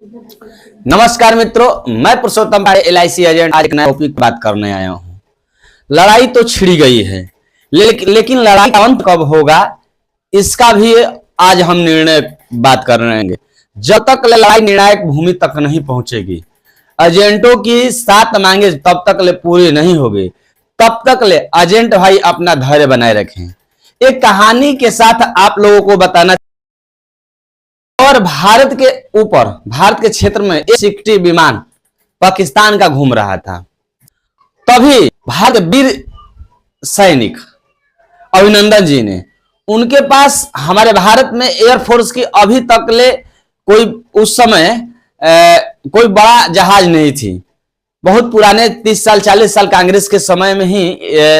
नमस्कार मित्रों, मैं पुरुषोत्तम LIC एजेंट आज एक नया टॉपिक बात करने आया हूँ। लड़ाई तो छिड़ गई है, लेकिन लड़ाई का अंत कब होगा इसका भी आज हम निर्णय बात कर रहे हैं। जब तक लड़ाई निर्णायक भूमि तक नहीं पहुंचेगी, एजेंटों की 7 मांगे तब तक ले पूरी नहीं होगी, तब तक ले एजेंट भाई अपना धैर्य बनाए रखें। एक कहानी के साथ आप लोगों को बताना और भारत के क्षेत्र में F-16 विमान पाकिस्तान का घूम रहा था। तभी भारत वीर सैनिक अभिनंदन जी ने, उनके पास हमारे भारत में एयरफोर्स की अभी तक ले कोई उस समय कोई बड़ा जहाज नहीं थी। बहुत पुराने 30 साल 40 साल कांग्रेस के समय में ही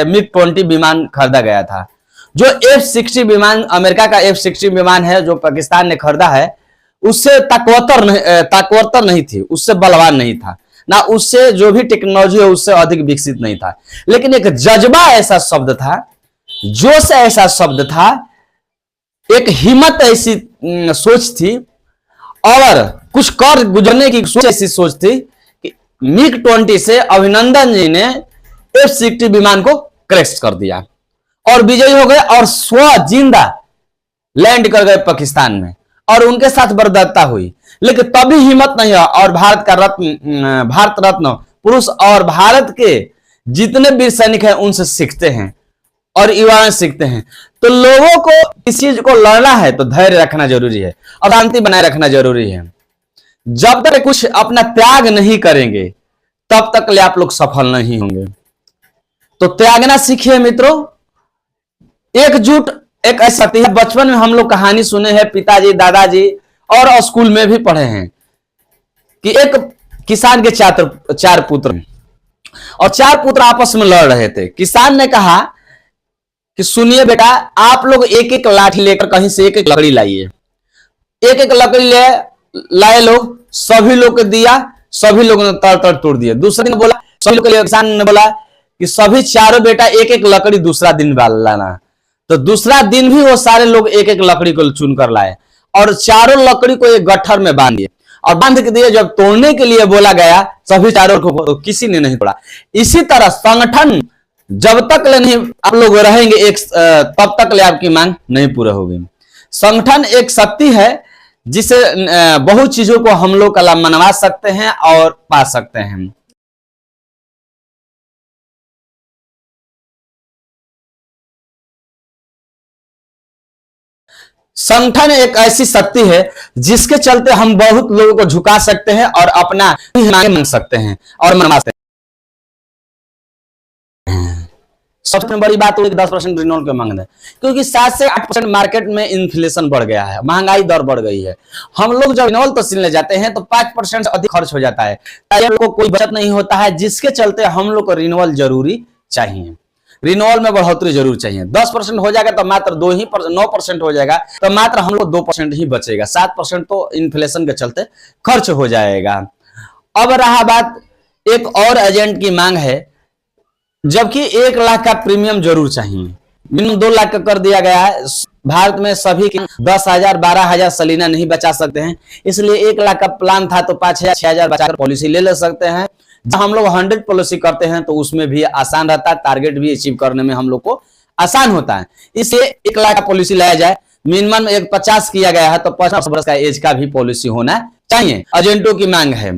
MiG-20 विमान खरीदा गया था। जो F-16 विमान अमेरिका का F-16 विमान है जो पाकिस्तान ने खरीदा है, उससे ताकतवर नहीं थी, उससे बलवान नहीं था ना, उससे जो भी टेक्नोलॉजी है उससे अधिक विकसित नहीं था। लेकिन एक जज्बा ऐसा शब्द था, जोश ऐसा शब्द था, एक हिम्मत ऐसी सोच थी और कुछ कर गुजरने की सोच ऐसी सोच थी कि MiG-20 से अभिनंदन जी ने F-16 विमान को क्रैश कर दिया और विजयी हो गए और जिंदा लैंड कर गए पाकिस्तान में और उनके साथ बर्दाश्ता हुई। लेकिन तभी हिम्मत नहीं है और भारत रत्न पुरुष और भारत के जितने वीर सैनिक हैं उनसे सीखते हैं और युवा सीखते हैं। तो लोगों को इस चीज को लड़ना है तो धैर्य रखना जरूरी है और शांति बनाए रखना जरूरी है। जब तक कुछ अपना त्याग नहीं करेंगे तब तक ले आप लोग सफल नहीं होंगे। तो त्यागना सीखिए मित्रों। एकजुट एक ऐसी शक्ति है। बचपन में हम लोग कहानी सुने हैं, पिताजी दादाजी और स्कूल में भी पढ़े हैं कि एक किसान के 4 पुत्र और 4 पुत्र आपस में लड़ रहे थे। किसान ने कहा कि सुनिए बेटा, आप लोग एक एक लाठी लेकर कहीं से एक एक लकड़ी लाइए। एक एक लकड़ी लाए लोग, सभी लोग को दिया, सभी लोगों ने तर तोड़ दिया। दूसरे दिन बोला, सभी लोग किसान ने बोला कि सभी चारों बेटा एक एक लकड़ी दूसरा दिन लाना। तो दूसरा दिन भी वो सारे लोग एक एक लकड़ी को चुनकर लाए और चारों लकड़ी को एक गट्ठर में बांध दिए और बांध के दिए। जब तोड़ने के लिए बोला गया सभी चारों को, तो किसी ने नहीं तोड़ा। इसी तरह संगठन जब तक ले नहीं आप लोग रहेंगे तब तक ले आपकी मांग नहीं पूरा होगी। संगठन एक शक्ति है जिसे बहुत चीजों को हम लोग कला मनवा सकते हैं और पा सकते हैं। संगठन एक ऐसी शक्ति है जिसके चलते हम बहुत लोगों को झुका सकते हैं और अपना मांग सकते हैं और मनवा सकते हैं। सबसे बड़ी बात तो 10% रिन्यूअल के मांग है, क्योंकि 7 से 8% मार्केट में इन्फ्लेशन बढ़ गया है, महंगाई दर बढ़ गई है। हम लोग जब रिन्यूअल तहसील ले जाते हैं तो 5% अधिक खर्च हो जाता है, को कोई बचत नहीं होता है, जिसके चलते हम लोग को रिन्यूअल जरूरी चाहिए। रिन्यूअल में बढ़ोतरी जरूर चाहिए। 10% हो जाएगा तो मात्र 9% हो जाएगा तो मात्र हम लोग 2% ही बचेगा। 7% तो इन्फ्लेशन के चलते खर्च हो जाएगा। अब रहा बात, एक और एजेंट की मांग है, जबकि 1 लाख का प्रीमियम जरूर चाहिए। मिनिमम 2 लाख का कर दिया गया है। भारत में सभी 10,000 12,000 सलीना नहीं बचा सकते हैं, इसलिए 1 लाख का प्लान था तो 5,000 6,000 बचाकर पॉलिसी ले सकते हैं। जब हम लोग 100 पॉलिसी करते हैं तो उसमें भी आसान रहता है, टारगेट भी अचीव करने में हम लोग को आसान होता है। इसलिए 1 लाख का पॉलिसी लाया जाए। मिनिमम 50 किया गया है तो 50 वर्ष का एज का भी पॉलिसी होना चाहिए। एजेंटों की मांग है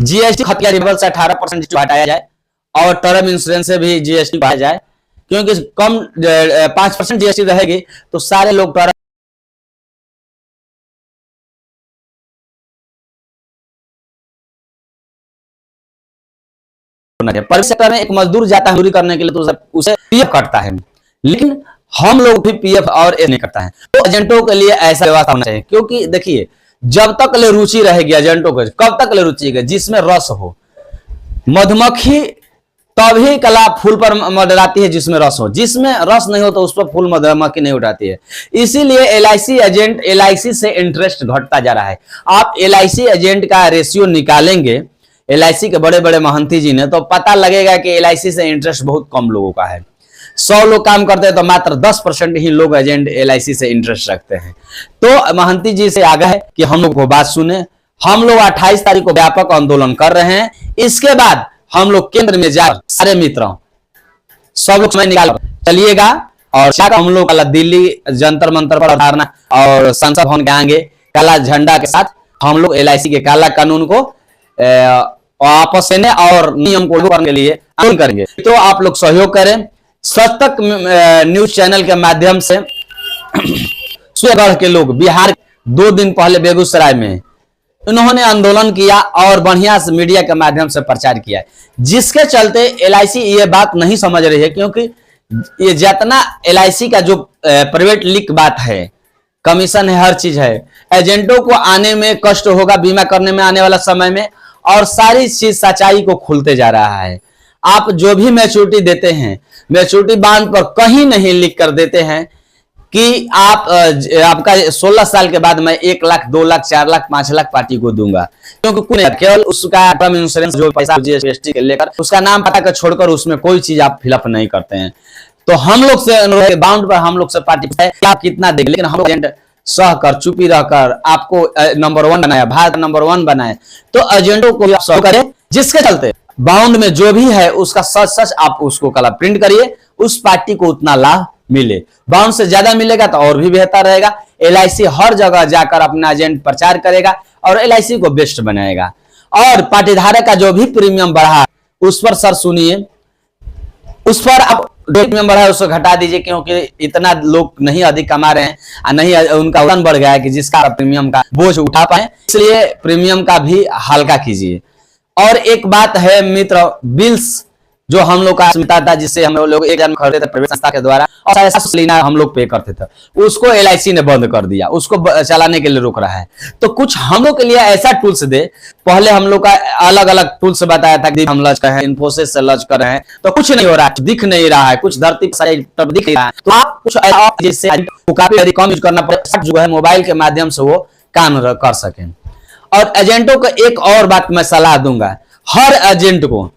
GST खतिया रिबल से 18% हटाया जाए और टर्म इंश्योरेंस से भी GST बढ़ाया जाए, क्योंकि कम 5% GST रहेगी तो सारे लोग टर्म प्राइवेट सेक्टर में एक मजदूर जाता है मजदूरी करने के लिए तो उसे PF कटता है, लेकिन हम लोग भी PF और नहीं करता है। तो एजेंटों के लिए ऐसा व्यवस्था होना चाहिए, क्योंकि देखिए जब तक ले रुचि रहेगी एजेंटों को, कब तक ले रुचि है जिसमें रस हो। मधुमक्खी तभी कला फूल पर मंडराती है जिसमें रस हो, जिसमें रस नहीं हो तो उस पर फूल मधुमक्खी नहीं उठाती है। इसीलिए LIC एजेंट LIC से इंटरेस्ट घटता जा रहा है। आप LIC एजेंट का रेशियो निकालेंगे LIC के बड़े बड़े महंती जी ने, तो पता लगेगा कि LIC से इंटरेस्ट बहुत कम लोगों का है। 100 लोग काम करते हैं तो मात्र 10% ही लोग एजेंट LIC से इंटरेस्ट रखते हैं। तो महंती जी से आगे है कि हम लोग को बात सुने हम लोग 28 तारीख को व्यापक आंदोलन कर रहे हैं। इसके बाद हम लोग केंद्र में जाकर सारे मित्रों सब लोग समय निकाल चलिएगा और हम लोग दिल्ली जंतर मंतर पर धारणा और संसद भवन के आगे काला झंडा के साथ हम लोग LIC के काला कानून को वापस लेने और नियम को लागू करने के लिए आंदोलन करेंगे। तो आप लोग सहयोग करें। सच तक न्यूज चैनल के माध्यम से सूर्यगढ़ के लोग बिहार 2 दिन पहले बेगूसराय में उन्होंने आंदोलन किया और बढ़िया से मीडिया के माध्यम से प्रचार किया, जिसके चलते LIC ये बात नहीं समझ रही है, क्योंकि ये जितना LIC का जो प्राइवेट लीक बात है, कमीशन है, हर चीज है, एजेंटों को आने में कष्ट होगा बीमा करने में आने वाला समय में, और सारी चीज सच्चाई को खुलते जा रहा है। आप जो भी मैच्योरिटी देते हैं, मैच्योरिटी बांड पर कहीं नहीं लिख कर देते हैं कि आपका 16 साल के बाद मैं 1 लाख 2 लाख 4 लाख 5 लाख पार्टी को दूंगा, क्योंकि कुछ नहीं, केवल उसका टर्म इंश्योरेंस जो पैसा GST के लेकर उसका नाम पता कर छोड़कर उसमें कोई चीज आप फिलअप नहीं करते हैं। तो हम लोग से बाउंड पर हम लोग से पार्टी है आप कितना देंगे, लेकिन हम लोग सह कर चुपी रहकर आपको नंबर 1 बनाया, भारत नंबर 1 बनाए, तो एजेंटों को आप सह करें, जिसके चलते बाउंड में जो भी है उसका सच सच आप उसको कला प्रिंट करिए, उस पार्टी को उतना लाभ मिले। बाउंड से ज्यादा मिलेगा तो और भी बेहतर रहेगा। LIC हर जगह जाकर अपना एजेंट प्रचार करेगा और LIC को बेस्ट बनाएगा। और पार्टीधारक का जो भी प्रीमियम बढ़ा उस पर सर सुनिए, उस पर आप प्रीमियम बढ़ा है उसको घटा दीजिए, क्योंकि इतना लोग नहीं अधिक कमा रहे हैं और नहीं उनका वजन बढ़ गया है कि जिसका प्रीमियम का बोझ उठा पाए, इसलिए प्रीमियम का भी हल्का कीजिए। और एक बात है मित्र, बिल्स जो हम लोग का मिलता था, जिससे हम लोग 1 हजार में खरीदते थे प्राइवेट संस्था के द्वारा, और ऐसा हम लोग पे करते थे, उसको LIC ने बंद कर दिया, उसको चलाने के लिए रोक रहा है। तो कुछ हम लोग के लिए ऐसा टूल्स दे, पहले हम लोग का अलग अलग टूल्स बताया था कि हम लॉन्च कर रहे हैं, इन्फोसिस से लॉन्च कर रहे हैं, तो कुछ नहीं हो रहा है, दिख नहीं रहा है, कुछ धरती पर दिख नहीं रहा है। तो आप कुछ ऐसा जिससे काफी कम यूज करना पड़े, जो है मोबाइल के माध्यम से वो काम कर सकें। और एजेंटों को एक और बात मैं सलाह दूंगा, हर एजेंट को,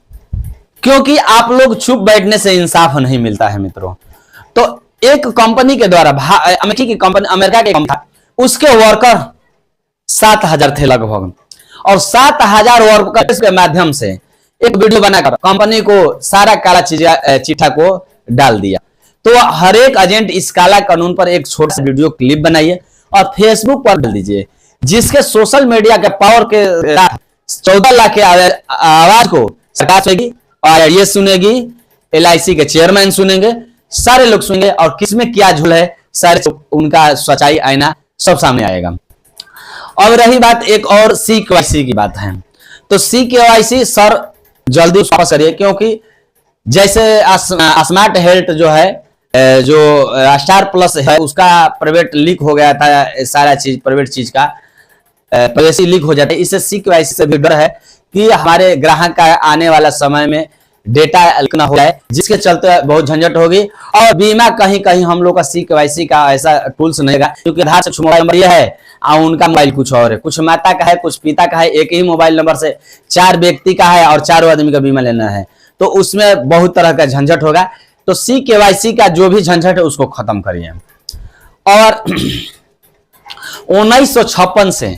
क्योंकि आप लोग चुप बैठने से इंसाफ नहीं मिलता है मित्रों। तो एक कंपनी के द्वारा, अमेरिका की कंपनी था, उसके वर्कर 7000 थे लगभग, और 7000 वर्कर के माध्यम से एक वीडियो बनाकर कंपनी को सारा काला चिट्ठा को डाल दिया। तो हर एक एजेंट इस काला कानून पर एक छोटा सा वीडियो क्लिप बनाइए और फेसबुक पर डाल दीजिए, जिसके सोशल मीडिया के पावर के 14 लाख के आवाज को सरकार सुनेगी और ये सुनेगी, LIC के चेयरमैन सुनेंगे, सारे लोग सुनेंगे, और किसमें क्या झूल है सारे उनका सच्चाई आईना सब सामने आएगा। अब रही बात एक और CKYC की बात है, तो CKYC सर जल्दी वापस करिए, क्योंकि जैसे स्मार्ट हेल्थ जो है, जो स्टार प्लस है, उसका प्राइवेट लीक हो गया था, सारा चीज प्राइवेट चीज का प्राइवेसी लीक हो जाता है। इससे CKYC से भी डर है कि हमारे ग्राहक का आने वाला समय में डेटा लीक ना हो जाए, जिसके चलते बहुत झंझट होगी। और बीमा कहीं कहीं हम लोग का CKYC का ऐसा टूल्स नहीं है, क्योंकि आधार से मोबाइल नंबर यह है और उनका मोबाइल कुछ और है, कुछ माता का है, कुछ पिता का है, एक ही मोबाइल नंबर से 4 व्यक्ति का है और 4 आदमी का बीमा लेना है, तो उसमें बहुत तरह का झंझट होगा। तो CKYC का जो भी झंझट है उसको खत्म करिए। और 1956 से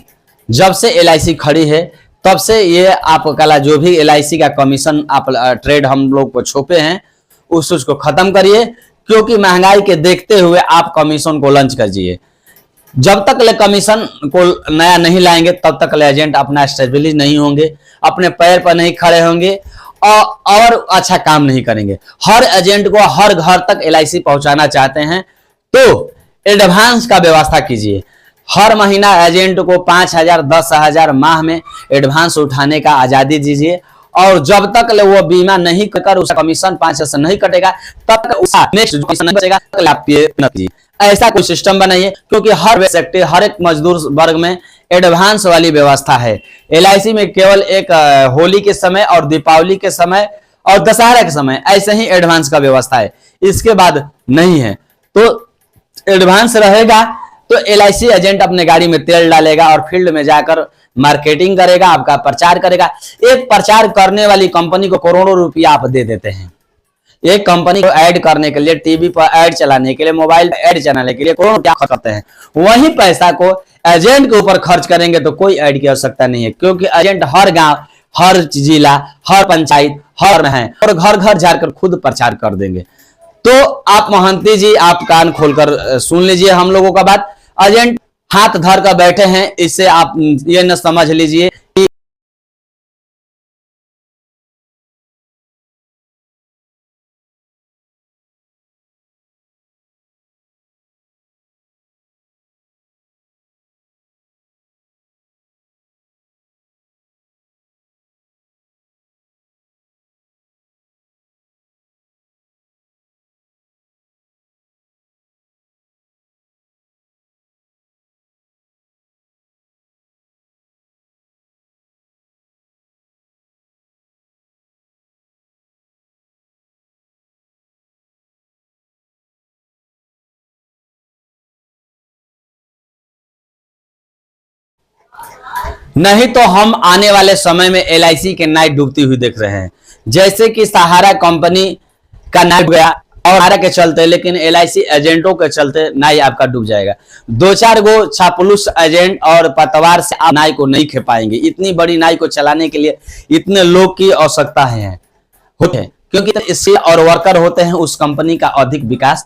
जब से LIC खड़ी है, तब से ये आप कला जो भी LIC का कमीशन आप ट्रेड हम लोग को छोपे हैं उसको खत्म करिए, क्योंकि महंगाई के देखते हुए आप कमीशन को लॉन्च करिए। जब तक ले कमीशन को नया नहीं लाएंगे तब तक ले एजेंट अपना स्टेबलिश नहीं होंगे, अपने पैर पर नहीं खड़े होंगे और अच्छा काम नहीं करेंगे। हर एजेंट को हर घर तक LIC पहुंचाना चाहते हैं तो एडवांस का व्यवस्था कीजिए। हर महीना एजेंट को 5000 10,000 माह में एडवांस उठाने का आजादी दीजिए, और जब तक ले वो बीमा नहीं कर उसका कमीशन 5 से नहीं कटेगा तब तक उसका नेक्स्ट जो कमीशन नहीं बचेगा तब आप पे न कीजिए। ऐसा कोई सिस्टम बनाइए, क्योंकि हर सेक्टर हर एक मजदूर वर्ग में एडवांस वाली व्यवस्था है। LIC में केवल एक होली के समय और दीपावली के समय और दशहरा के समय ऐसे ही एडवांस का व्यवस्था है, इसके बाद नहीं है। तो एडवांस रहेगा तो LIC एजेंट अपने गाड़ी में तेल डालेगा और फील्ड में जाकर मार्केटिंग करेगा, आपका प्रचार करेगा। एक प्रचार करने वाली कंपनी को करोड़ों रुपया आप दे देते हैं, एक कंपनी को ऐड करने के लिए, टीवी पर ऐड चलाने के लिए, मोबाइल पर ऐड चलाने के लिए कौन क्या खर्च करते हैं, वही पैसा को एजेंट के ऊपर खर्च करेंगे तो कोई ऐड की आवश्यकता नहीं है, क्योंकि एजेंट हर गांव, हर जिला, हर पंचायत, हर है और घर घर जाकर खुद प्रचार कर देंगे। तो आप महंती जी, आप कान खोलकर सुन लीजिए हम लोगों का बात। एजेंट हाथ धर कर बैठे हैं, इससे आप ये न समझ लीजिए कि नहीं तो हम आने वाले समय में एलआईसी के नाई डूबती हुई देख रहे हैं, जैसे कि सहारा कंपनी का नाई डूब गया और सहारा के चलते, लेकिन एलआईसी एजेंटों के चलते नाई आपका डूब जाएगा। दो चार गो चापलूस एजेंट और पतवार से आप नाई को नहीं खेपाएंगे। इतनी बड़ी नाई को चलाने के लिए इतने लोग की आवश्यकता है, क्योंकि इससे और वर्कर होते हैं उस कंपनी का अधिक विकास